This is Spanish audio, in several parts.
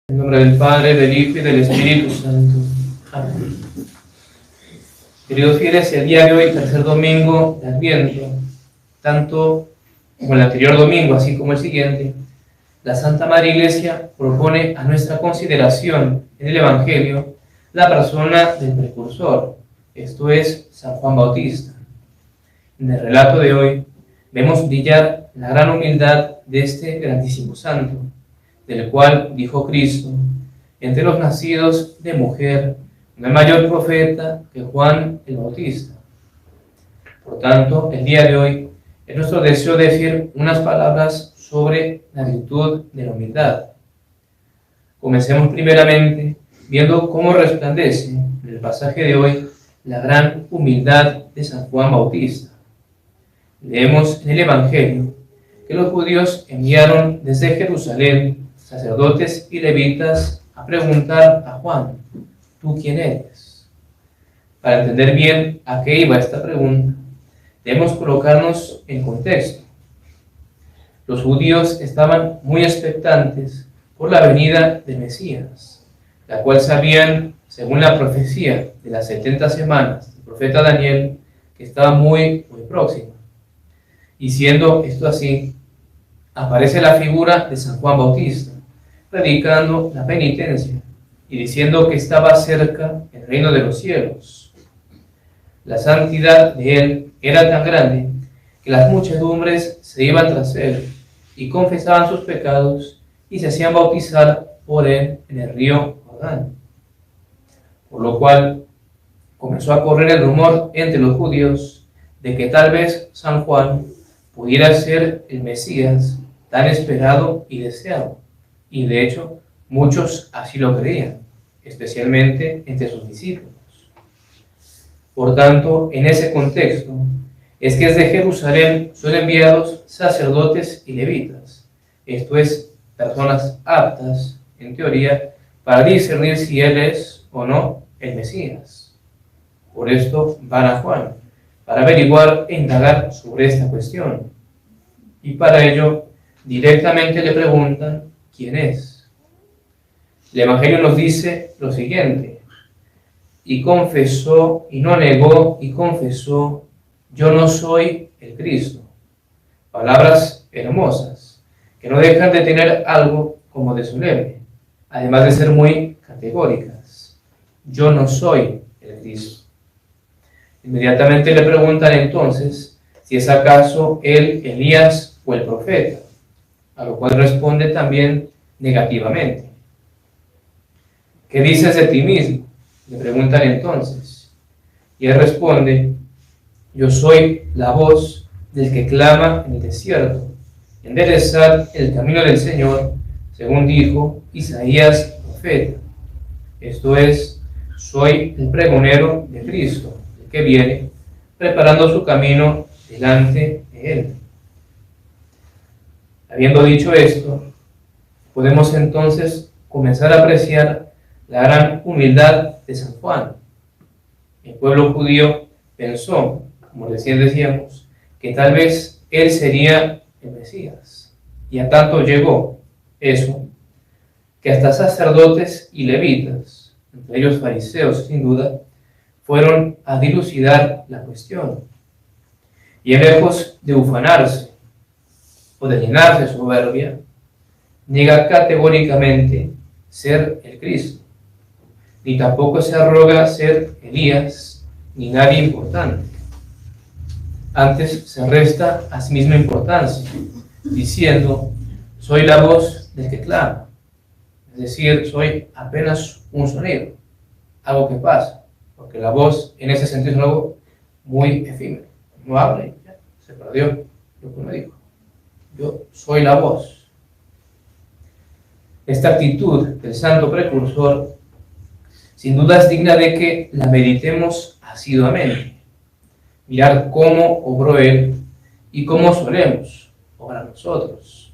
En nombre del Padre, del Hijo y del Espíritu Santo. Amén. Queridos fieles, el día de hoy, tercer domingo de Adviento, tanto como el anterior domingo, así como el siguiente, la Santa Madre Iglesia propone a nuestra consideración en el Evangelio la persona del precursor, esto es, San Juan Bautista. En el relato de hoy vemos brillar la gran humildad de este grandísimo santo, del cual dijo Cristo: entre los nacidos de mujer no hay mayor profeta que Juan el Bautista. Por tanto, el día de hoy es nuestro deseo decir unas palabras sobre la virtud de la humildad. Comencemos primeramente viendo cómo resplandece en el pasaje de hoy la gran humildad de San Juan Bautista. Leemos en el Evangelio que los judíos enviaron desde Jerusalén sacerdotes y levitas a preguntar a Juan: ¿tú quién eres? Para entender bien a qué iba esta pregunta, debemos colocarnos en contexto. Los judíos estaban muy expectantes por la venida del Mesías, la cual sabían, según la profecía de las 70 semanas del profeta Daniel, que estaba muy próxima. Y siendo esto así, aparece la figura de San Juan Bautista, predicando la penitencia y diciendo que estaba cerca el reino de los cielos. La santidad de él era tan grande que las muchedumbres se iban tras él y confesaban sus pecados y se hacían bautizar por él en el río Jordán. Por lo cual comenzó a correr el rumor entre los judíos de que tal vez San Juan pudiera ser el Mesías tan esperado y deseado. Y de hecho, muchos así lo creían, especialmente entre sus discípulos. Por tanto, en ese contexto, es que desde Jerusalén son enviados sacerdotes y levitas, esto es, personas aptas, en teoría, para discernir si él es o no el Mesías. Por esto van a Juan, para averiguar e indagar sobre esta cuestión. Y para ello, directamente le preguntan: ¿quién es? El Evangelio nos dice lo siguiente: y confesó, y no negó, y confesó: yo no soy el Cristo. Palabras hermosas, que no dejan de tener algo como de solemne, además de ser muy categóricas. Yo no soy el Cristo. Inmediatamente le preguntan entonces si es acaso él Elías o el profeta, a lo cual responde también negativamente. ¿Qué dices de ti mismo?, le preguntan entonces. Y él responde: yo soy la voz del que clama en el desierto, enderezad el camino del Señor, según dijo Isaías profeta. Esto es, soy el pregonero de Cristo, el que viene, preparando su camino delante de él. Habiendo dicho esto, podemos entonces comenzar a apreciar la gran humildad de San Juan. El pueblo judío pensó, como recién decíamos, que tal vez él sería el Mesías. Y a tanto llegó eso, que hasta sacerdotes y levitas, entre ellos fariseos sin duda, fueron a dilucidar la cuestión. Y lejos de ufanarse o de llenarse de soberbia, niega categóricamente ser el Cristo, ni tampoco se arroga ser Elías ni nadie importante. Antes se resta a sí misma importancia, diciendo: soy la voz del que clama, es decir, soy apenas un sonido, algo que pasa, porque la voz en ese sentido es algo muy efímero, no habla y ya, se perdió lo que uno dijo. Yo soy la voz. Esta actitud del santo precursor sin duda es digna de que la meditemos asiduamente, mirar cómo obró él y cómo solemos obrar nosotros.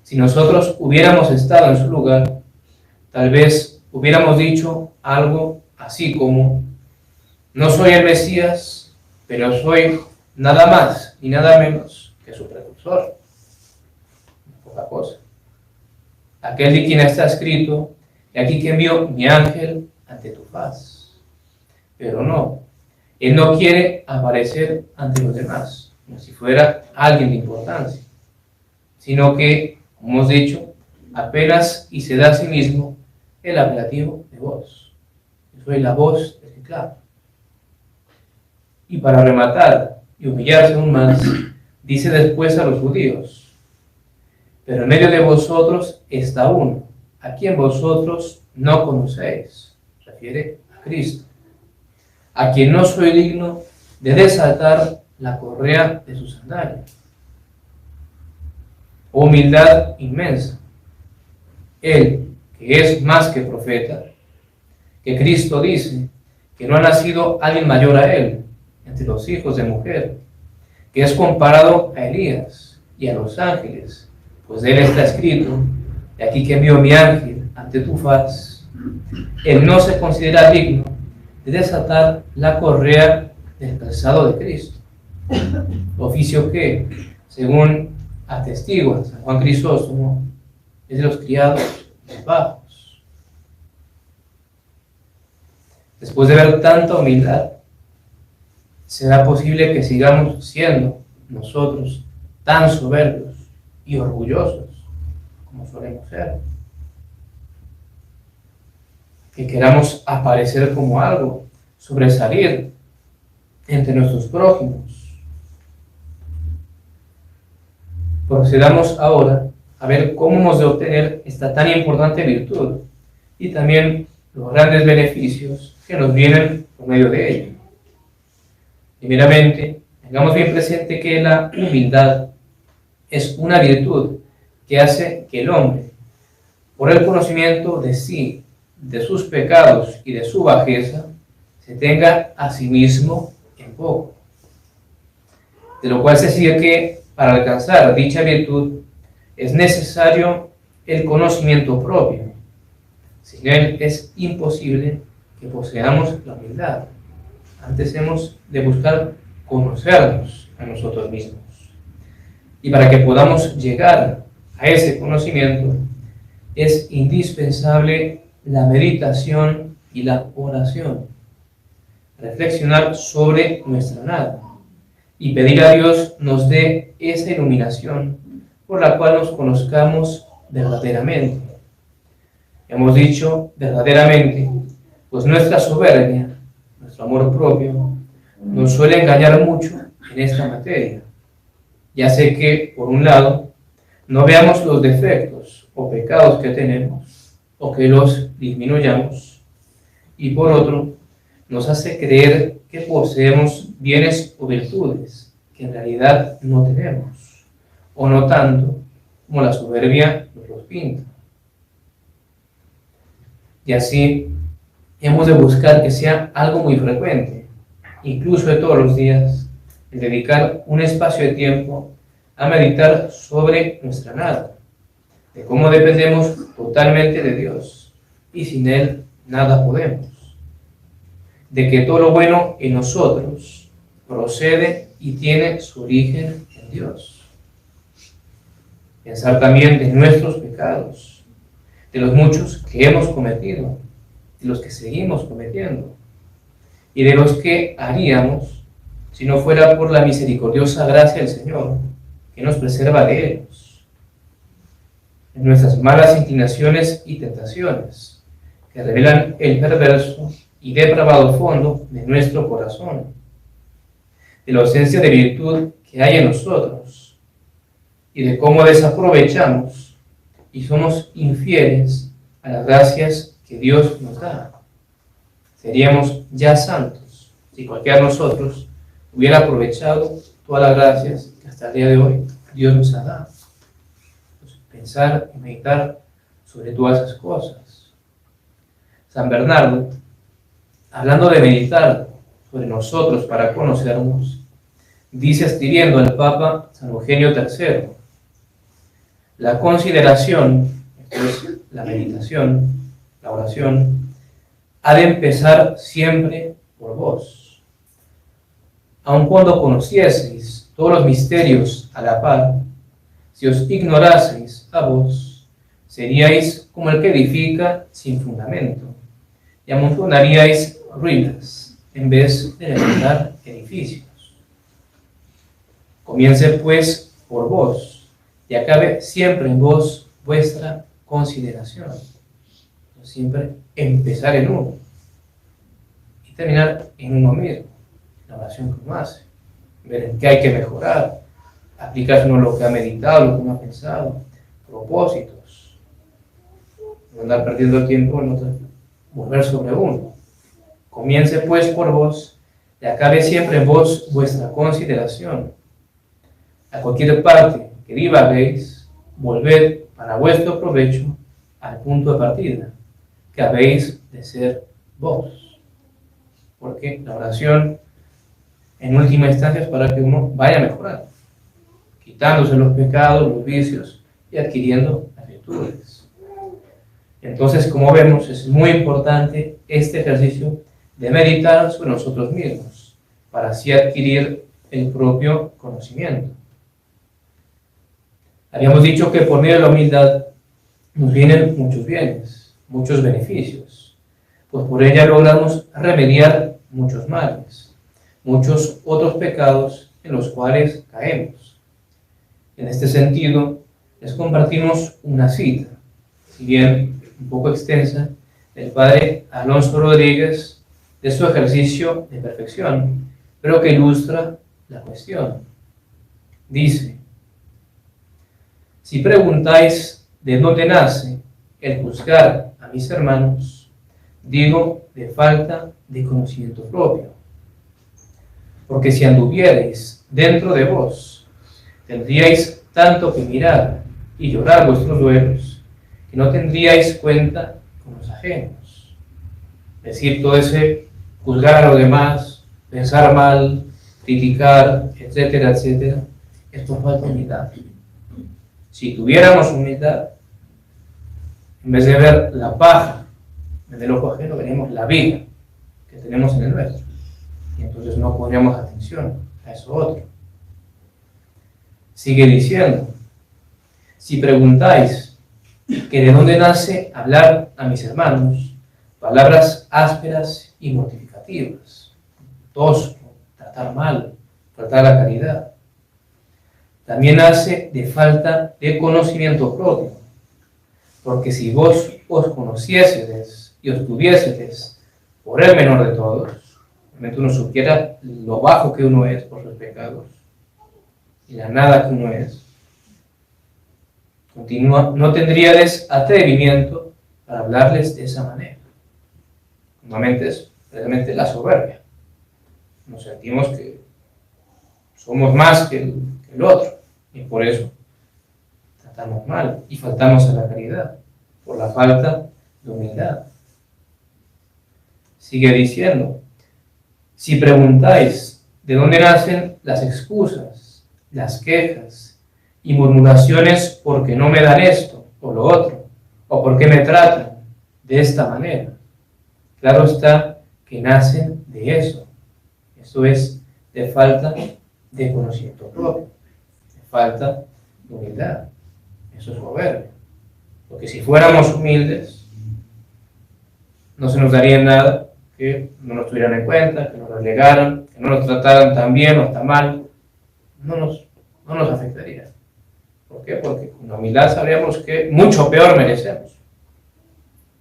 Si nosotros hubiéramos estado en su lugar, tal vez hubiéramos dicho algo así como: no soy el Mesías, pero soy nada más y nada menos que su precursor. Poca cosa. aquel de quien está escrito, y aquí que envío mi ángel ante tu faz. Pero no, él no quiere aparecer ante los demás, como si fuera alguien de importancia, sino que, como hemos dicho, apenas y se da a sí mismo el apelativo de voz. Yo soy la voz del que clama. Y para rematar y humillarse aún más, dice después a los judíos: pero en medio de vosotros está uno, a quien vosotros no conocéis. Refiere a Cristo, a quien no soy digno de desatar la correa de su sandalia. Humildad inmensa. Él, que es más que profeta, que Cristo dice que no ha nacido alguien mayor a él entre los hijos de mujer, que es comparado a Elías y a los ángeles, pues de él está escrito: de aquí que envió mi ángel ante tu faz. Él no se considera digno de desatar la correa del calzado de Cristo, oficio que, según atestigua San Juan Crisóstomo, es de los criados más bajos. Después de ver tanta humildad, ¿será posible que sigamos siendo nosotros tan soberbios y orgullosos como solemos ser? Que queramos aparecer como algo, sobresalir entre nuestros prójimos. Procedamos ahora a ver cómo hemos de obtener esta tan importante virtud y también los grandes beneficios que nos vienen por medio de ella. Primeramente, tengamos bien presente que la humildad es una virtud que hace que el hombre, por el conocimiento de sí, de sus pecados y de su bajeza, se tenga a sí mismo en poco. De lo cual se sigue que para alcanzar dicha virtud es necesario el conocimiento propio. Sin él es imposible que poseamos la humildad. Antes hemos de buscar conocernos a nosotros mismos. Y para que podamos llegar a ese conocimiento es indispensable la meditación y la oración. Reflexionar sobre nuestra nada y pedir a Dios nos dé esa iluminación por la cual nos conozcamos verdaderamente. Hemos dicho verdaderamente, pues nuestra soberbia, nuestro amor propio, nos suele engañar mucho en esta materia. Ya sé que, por un lado, no veamos los defectos o pecados que tenemos, o que los disminuyamos, y por otro, nos hace creer que poseemos bienes o virtudes que en realidad no tenemos, o no tanto como la soberbia nos los pinta. Y así hemos de buscar que sea algo muy frecuente, incluso de todos los días, el dedicar un espacio de tiempo a meditar sobre nuestra nada, de cómo dependemos totalmente de Dios y sin Él nada podemos, de que todo lo bueno en nosotros procede y tiene su origen en Dios. Pensar también de nuestros pecados, de los muchos que hemos cometido, de los que seguimos cometiendo, y de los que haríamos si no fuera por la misericordiosa gracia del Señor, que nos preserva de ellos, en nuestras malas inclinaciones y tentaciones, que revelan el perverso y depravado fondo de nuestro corazón, de la ausencia de virtud que hay en nosotros, y de cómo desaprovechamos y somos infieles a las gracias que Dios nos da. Seríamos ya santos si cualquiera de nosotros hubiera aprovechado todas las gracias que hasta el día de hoy Dios nos ha dado. Pues pensar y meditar sobre todas esas cosas. San Bernardo, hablando de meditar sobre nosotros para conocernos, dice escribiendo al Papa San Eugenio III: la consideración, esto es la meditación, la oración, ha de empezar siempre por vos. Aun cuando conocieseis todos los misterios a la par, si os ignoraseis a vos, seríais como el que edifica sin fundamento, y amontonaríais ruinas en vez de levantar edificios. Comience pues por vos, y acabe siempre en vos vuestra consideración. Siempre empezar en uno y terminar en uno mismo, la oración que uno hace, ver en qué hay que mejorar, aplicar uno lo que ha meditado, lo que uno ha pensado, propósitos, no andar perdiendo el tiempo en otro, volver sobre uno. Comience pues por vos y acabe siempre en vos vuestra consideración. A cualquier parte que divaguéis, volved para vuestro provecho al punto de partida, que habéis de ser vos. Porque la oración, en última instancia, es para que uno vaya mejorando, quitándose los pecados, los vicios y adquiriendo las virtudes. Entonces, como vemos, es muy importante este ejercicio de meditar sobre nosotros mismos, para así adquirir el propio conocimiento. Habíamos dicho que por medio de la humildad nos vienen muchos bienes, muchos beneficios, pues por ella logramos remediar muchos males, muchos otros pecados en los cuales caemos. En este sentido, les compartimos una cita, si bien un poco extensa, del padre Alonso Rodríguez, de su ejercicio de perfección, pero que ilustra la cuestión. Dice: si preguntáis de dónde nace el juzgar a mis hermanos, digo de falta de conocimiento propio. Porque si anduvierais dentro de vos, tendríais tanto que mirar y llorar vuestros duelos, que no tendríais cuenta con los ajenos. Es decir, todo ese juzgar a los demás, pensar mal, criticar, etcétera, etcétera, es por falta de humildad. Si tuviéramos humildad, en vez de ver la paja en el ojo ajeno, veríamos la viga que tenemos en el nuestro. Y entonces no pondríamos atención a eso otro. Sigue diciendo: si preguntáis que de dónde nace hablar a mis hermanos, palabras ásperas y mortificativas, tosco, tratar mal, faltar la caridad, también nace de falta de conocimiento propio. Porque si vos os conociésedes y os tuviesedes por el menor de todos, realmente uno supiera lo bajo que uno es por sus pecados y la nada que uno es, continúa, no tendríades atrevimiento para hablarles de esa manera. Normalmente es realmente la soberbia. Nos sentimos que somos más que el otro, y por eso tratamos mal y faltamos a la caridad, por la falta de humildad. Sigue diciendo: si preguntáis de dónde nacen las excusas, las quejas y murmuraciones porque no me dan esto o lo otro, o porque me tratan de esta manera, claro está que nacen de eso. Eso es de falta de conocimiento propio, de falta de humildad. Eso es soberbia. Porque si fuéramos humildes, no se nos daría nada que no nos tuvieran en cuenta, que nos relegaran, que no nos trataran tan bien o tan mal. No nos afectaría. ¿Por qué? Porque con la humildad sabríamos que mucho peor merecemos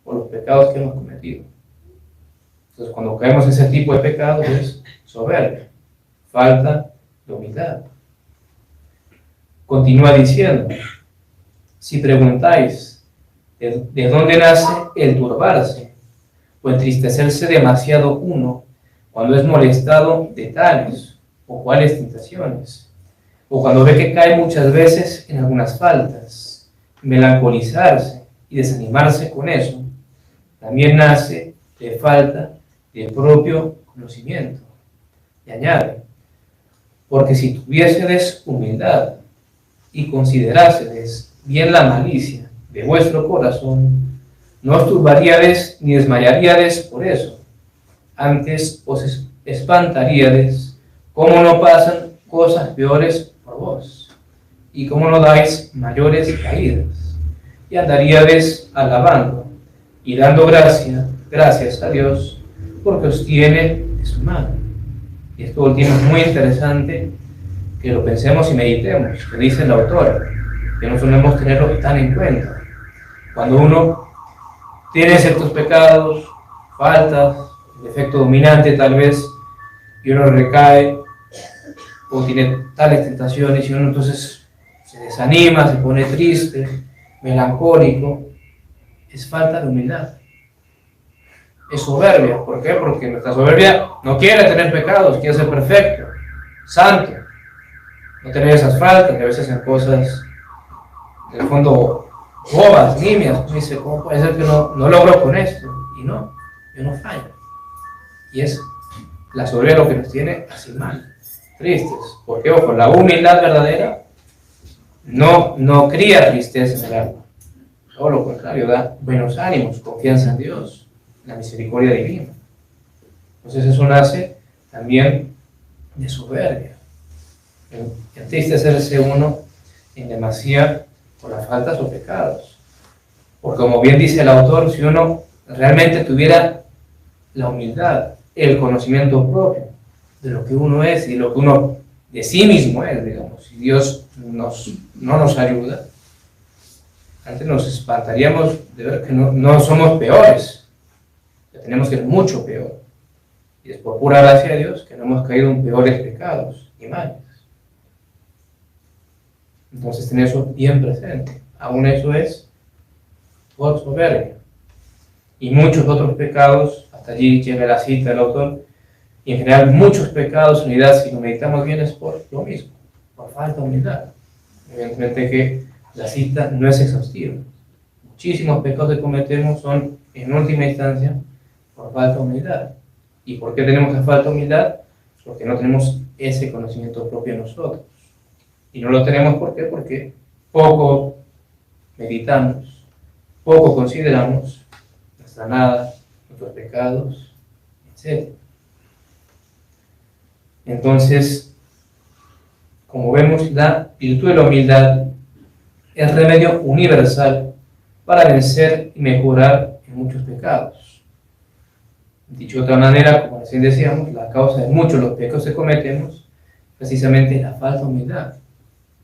por los pecados que hemos cometido. Entonces, cuando caemos en ese tipo de pecados es soberbia, falta de humildad. Continúa diciendo: si preguntáis de dónde nace el turbarse o entristecerse demasiado uno cuando es molestado de tales o cuales tentaciones, o cuando ve que cae muchas veces en algunas faltas, melancolizarse y desanimarse con eso, también nace de falta de propio conocimiento. Y añade: porque si tuviésedes humildad y considerásedes bien la malicia de vuestro corazón, no os turbaríades ni desmayaríades por eso, antes os espantaríades cómo no pasan cosas peores por vos, y cómo no dais mayores caídas, y andaríades alabando y dando gracias a Dios, porque os tiene de su mano. Y esto último es muy interesante, que lo pensemos y meditemos, que dice el autor, que no solemos tenerlo tan en cuenta. Cuando uno tiene ciertos pecados, faltas, defecto dominante tal vez, y uno recae o tiene tales tentaciones y uno entonces se desanima, se pone triste, melancólico, es falta de humildad, es soberbia. ¿Por qué? Porque nuestra soberbia no quiere tener pecados, quiere ser perfecto, santo, no tener esas faltas, que a veces en cosas en el fondo bobas, nimias. Uno dice, ¿cómo puede ser que no logro con esto? Y no, yo no fallo. Y es la soberbia lo que nos tiene así mal, tristes. Porque, ojo, la humildad verdadera no cría tristeza en el alma. Todo lo contrario, da buenos ánimos, confianza en Dios, la misericordia divina. Entonces eso nace también de soberbia. Entristecerse uno en demasía por las faltas o pecados. Porque como bien dice el autor, si uno realmente tuviera la humildad, el conocimiento propio de lo que uno es y lo que uno de sí mismo es, digamos, si Dios no nos ayuda, antes nos espantaríamos de ver que no somos peores, que tenemos que ser mucho peor. Y es por pura gracia de Dios que no hemos caído en peores pecados y males. Entonces tener eso bien presente. Aún eso es por soberbia. Y muchos otros pecados, hasta allí llega la cita del autor, y en general muchos pecados, unidad, si lo meditamos bien, es por lo mismo, por falta de humildad. Evidentemente que la cita no es exhaustiva. Muchísimos pecados que cometemos son, en última instancia, por falta de humildad. ¿Y por qué tenemos la falta de humildad? Porque no tenemos ese conocimiento propio en nosotros. Y no lo tenemos, ¿por qué? Porque poco meditamos, poco consideramos nuestra nada, nuestros pecados, etc. Entonces, como vemos, la virtud de la humildad es remedio universal para vencer y mejorar en muchos pecados. Dicho de otra manera, como recién decíamos, la causa de muchos de los pecados que cometemos precisamente es la falta de humildad,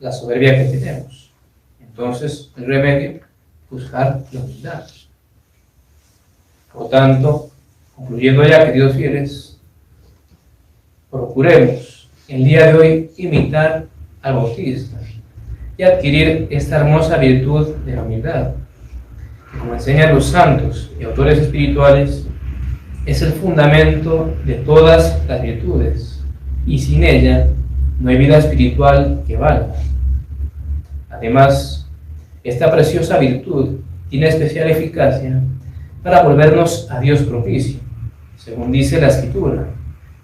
la soberbia que tenemos. Entonces, el remedio, buscar la humildad. Por tanto, concluyendo ya, queridos fieles, procuremos el día de hoy imitar al Bautista y adquirir esta hermosa virtud de la humildad, que, como enseñan los santos y autores espirituales, es el fundamento de todas las virtudes, y sin ella no hay vida espiritual que valga. Además, esta preciosa virtud tiene especial eficacia para volvernos a Dios propicio. Según dice la Escritura,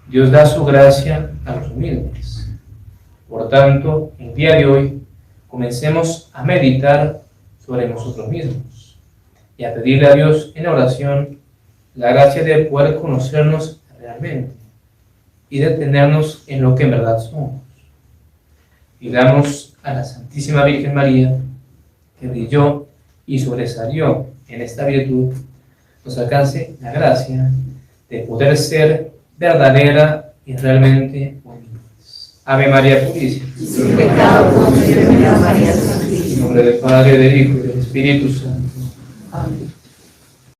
Dios da su gracia a los humildes. Por tanto, el día de hoy, comencemos a meditar sobre nosotros mismos y a pedirle a Dios en oración la gracia de poder conocernos realmente y detenernos en lo que en verdad somos. Pidamos a la Santísima Virgen María, que brilló y sobresalió en esta virtud, nos alcance la gracia de poder ser verdadera y realmente humildes. Ave María Purísima. Sin pecado concébela, María Santísima. En nombre del Padre, del Hijo y del Espíritu Santo. Amén.